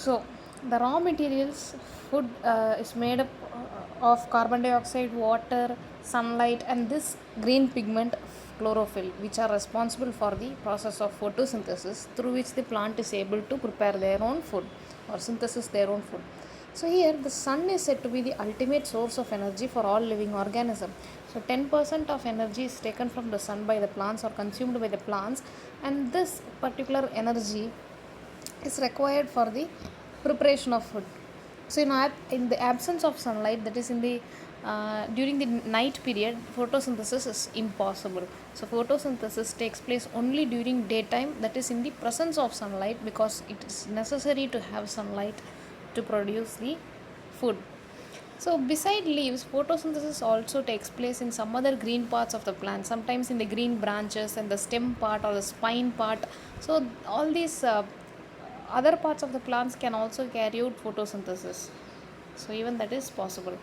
So the raw materials food is made up of carbon dioxide, water, sunlight, and this green pigment chlorophyll, which are responsible for the process of photosynthesis, through which the plant is able to prepare their own food or synthesis their own food. So here the sun is said to be the ultimate source of energy for all living organisms. So 10% of energy is taken from the sun by the plants or consumed by the plants, and this particular energy is required for the preparation of food. So in the absence of sunlight, that is in the during the night period, photosynthesis is impossible. So photosynthesis takes place only during daytime, that is in the presence of sunlight, because it is necessary to have sunlight to produce the food. So beside leaves, photosynthesis also takes place in some other green parts of the plant, sometimes in the green branches and the stem part or the spine part. So all these other parts of the plants can also carry out photosynthesis. So even that is possible.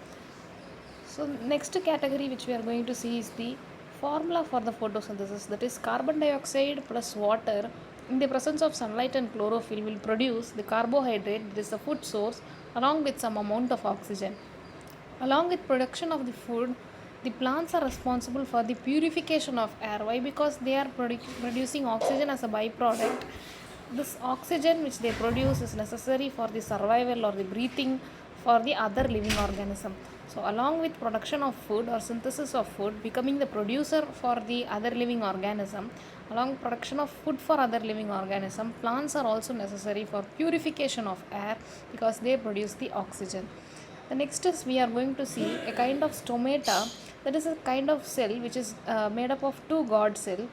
So next category which we are going to see is the formula for the photosynthesis, that is carbon dioxide plus water in the presence of sunlight and chlorophyll will produce the carbohydrate, that is the food source, along with some amount of oxygen. Along with production of the food, the plants are responsible for the purification of air. Why? Because they are producing oxygen as a byproduct. This oxygen which they produce is necessary for the survival or the breathing for the other living organism. So along with production of food or synthesis of food, becoming the producer for the other living organism, along with production of food for other living organism, plants are also necessary for purification of air because they produce the oxygen. The next is we are going to see a kind of stomata, that is a kind of cell which is made up of two guard cell.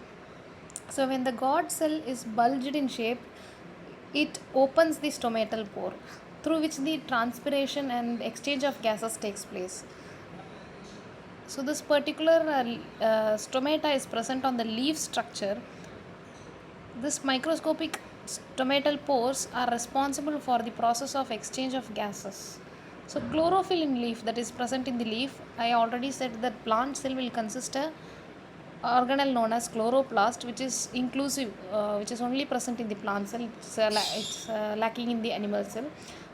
So when the guard cell is bulged in shape, it opens the stomatal pore through which the transpiration and exchange of gases takes place. So this particular stomata is present on the leaf structure. This microscopic stomatal pores are responsible for the process of exchange of gases. So chlorophyll in leaf, that is present in the leaf, I already said that plant cell will consist a organelle known as chloroplast, which is inclusive, which is only present in the plant cell. It's lacking in the animal cell.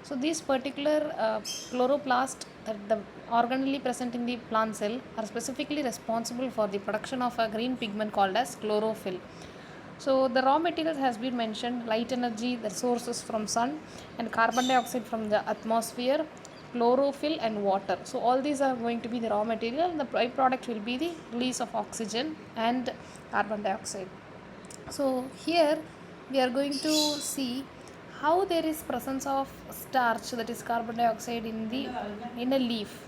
So these particular chloroplast, that the organelle present in the plant cell, are specifically responsible for the production of a green pigment called as chlorophyll. So the raw materials has been mentioned: light energy, the sources from sun, and carbon dioxide from the atmosphere, chlorophyll and water. So all these are going to be the raw material. The byproduct will be the release of oxygen and carbon dioxide. So here we are going to see how there is presence of starch, that is carbon dioxide, in a leaf.